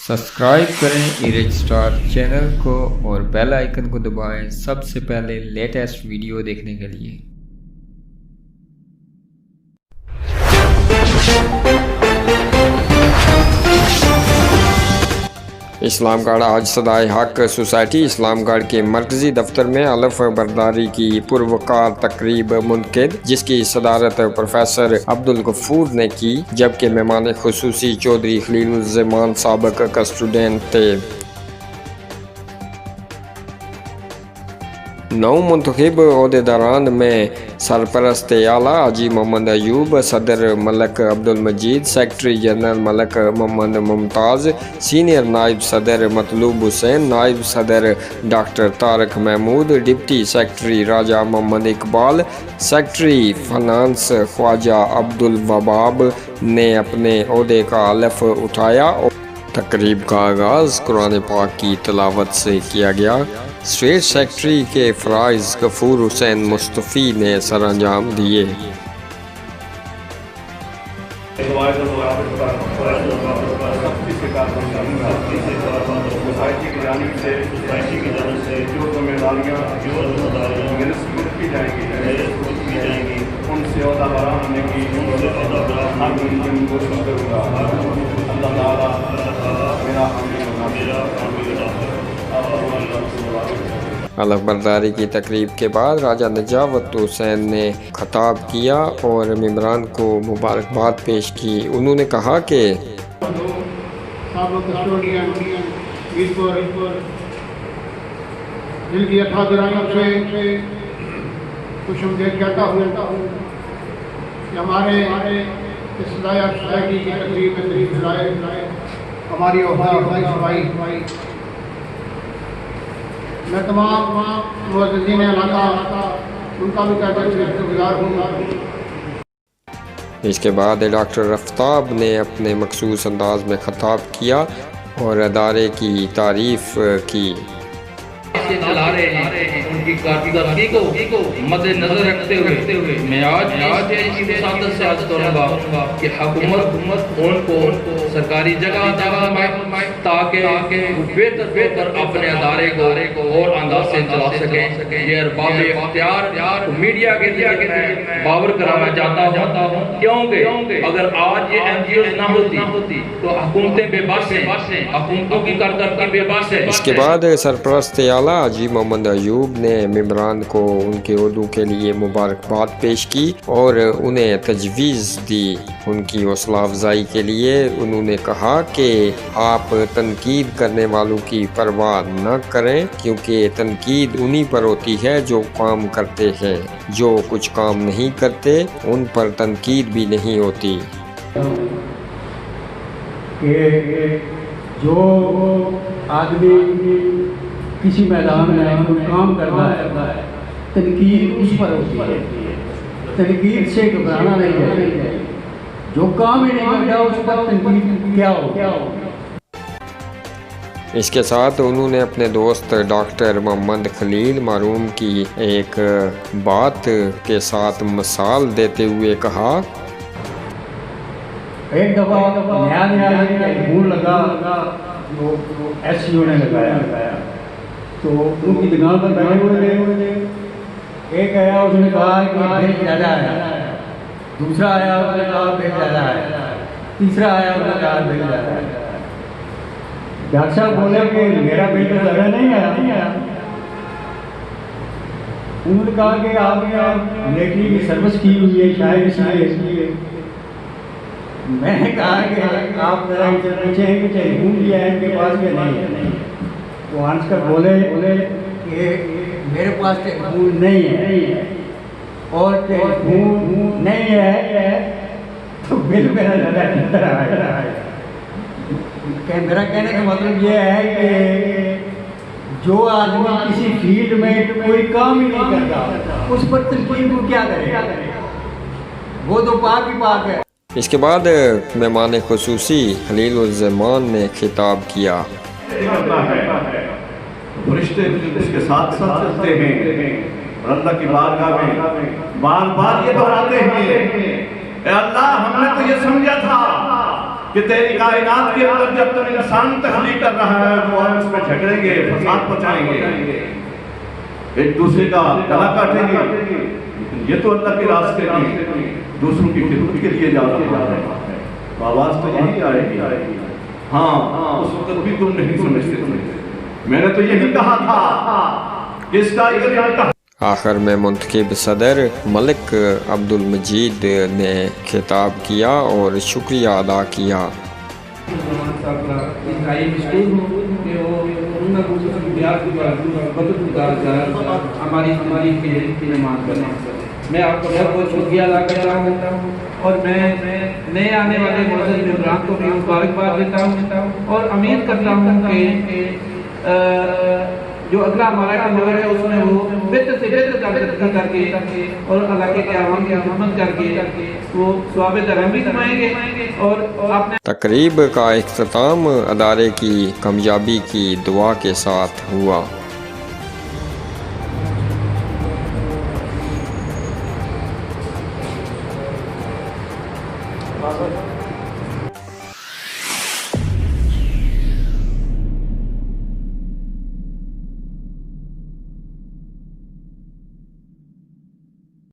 Subscribe करें erase star channel को और बेल आइकन को दबाएं सबसे पहले लेटेस्ट वीडियो देखने के लिए। इस्लामगढ़ आज सदाए हक सोसाइटी इस्लामगढ़ के मरकजी दफ्तर में अलफ बरदारी की पुरवकार तकरीब मुनक़िद, जिसकी सदारत प्रोफेसर अब्दुल गफूर ने की, जबकि मेहमान खुसूसी चौधरी खलीलुज़्ज़मान साबिक का स्टूडेंट थे। नौ मुंतखब ओहदेदारान में सरपरस्त आला हाजी मोहम्मद अयूब, सदर Malak Abdul Majid, secretary general Malak Mohammad Mumtaz, senior नायब सदर मतलूब हुसैन, नायब सदर doctor Tariq Mahmood, deputy secretary Raja Mohammad Iqbal, secretary finance Khawaja Abdul Wahab ने अपने ओहदे का हल्फ उठाया। तकरीब का आगाज़ कुरान पाक की तिलावत से किया गया। स्टेट सेक्रेटरी के फ़राइज़ गफूर हुसैन मुस्तफ़ी ने सर अंजाम दिए। हल्फ बरदारी की तकरीब के बाद राजा नजावत हुसैन ने खताब किया और मेम्बरान को मुबारकबाद पेश की। उन्होंने कहा कि दिल की अथाह गहराइयों से खुशनुदेह कहता हूँ कि हमारे इस सोसाइटी की तकरीब में तशरीफ लाए, हमारी अफवाई मैं तमाम मुअज़्ज़िज़ीन इलाका उनका भी शुक्रगुज़ार हूँ। इसके बाद डॉक्टर आफ्ताब ने अपने मखसूस अंदाज में खताब किया और अदारे की तारीफ़ की। चला रहे हैं उनकी कारकर्दगी को मद्देनजर रखते हुए मैं आज इसी वसातत से अर्ज़ करूँगा कि हुकूमत उनको सरकारी जगह में ताकि बेहतर अपने अदारे को और अंदाज से चला सकें। ये अरबाब इख्तियार मीडिया के लिए मैं बावर कराना चाहता हूँ, क्योंकि अगर आज ये NGOs ना होती तो हुकूमतें बेबस हैं, हुकूमतों की कारकर्दगी बेबस है। इसके बाद सरपरस्त आला हाजी मोहम्मद अयूब ने मेम्बरान को उनके उर्दू के लिए मुबारकबाद पेश की और उन्हें तजवीज़ दी। उनकी हौसला अफजाई के लिए उन्होंने कहा कि आप तनकीद करने वालों की परवाह न करें, क्योंकि तनकीद उन्हीं पर होती है जो काम करते हैं। जो कुछ काम नहीं करते उन पर तनकीद भी नहीं होती। जो आदमी किसी मैदान में कोई काम करना है, तनकीद उस पर होती है। तनकीद से घबराना नहीं है। जो काम ही नहीं करता उस पर तनकीद क्या हो। इसके साथ उन्होंने अपने दोस्त डॉक्टर मोहम्मद खलील मरहूम की एक बात के साथ मिसाल देते हुए कहा, एक दफ़ा नया टेलीफोन लगा जो SCO ने लगाया, तो उनकी दुकान पर बैठे हुए थे। एक आया, उसने कहा कि बिल ज़्यादा है। दूसरा आया, उसने कहा बिल ज़्यादा है। तीसरा आया, उसने कहा बिल ज़्यादा है। डॉक्टर साहब बोले कि मेरा बिल तो ज़्यादा नहीं आया। उन्होंने कहा कि आपने मिलिट्री की सर्विस की हुई है, शायद इसलिए। मैंने कहा कि आप ज़रा इनसे पूछें कि टेलीफोन लिया है इनके पास या नहीं है। वो आंसर बोले कि मेरे पास टेलीफोन नहीं है और टेलीफोन नहीं है तो बिल मेरा ज़्यादा आया। मेरा कहने का मतलब ये है कि जो आदमी किसी फील्ड में कोई काम ही नहीं करता उस पर तनकीद को क्या करेगा, वो तो पाक ही पाक है। इसके बाद मेहमान खुसूसी खलीलुज़्ज़मान ने खिताब किया। फरिश्ते उसके साथ साथ चलते हैं और अल्लाह की बारगाह में बार बार ये दोहराते हैं, अल्लाह हमने तो ये समझा था कि तेरी कायनात के अंदर जब तुम इंसान तख्लीक कर रहा है तो आपस में झगड़ेंगे, फसाद पहुंचाएंगे, एक दूसरे का गला काटेंगे, लेकिन ये तो अल्लाह के रास्ते में दूसरों की खिदमत के लिए जा रहा है, तो आवाज तो यही आएगी। हाँ, उस वक्त भी तुम नहीं समझते थे, मैंने तो यही कहा था कि इसका इकरार। आखिर में मुंतखब सदर मलिक अब्दुल मजीद ने खिताब किया और शुक्रिया अदा किया। मैं आपका बहुत बहुत शुक्रिया अदा करता हूँ और मैं नए आने वाले मौजूद मेहमान को भी मुबारकबाद देता हूँ और उम्मीद करता हूँ कि जो अगला हमारा टर्नओवर है उसमें वो बेहतर से बेहतर कारकर्दगी करके और अल्लाह के अवाम की खिदमत करके वो सवाब दरहम भी कमाएंगे और आपने। तकरीब का इख्तिताम अदारे की कामयाबी की दुआ के साथ हुआ।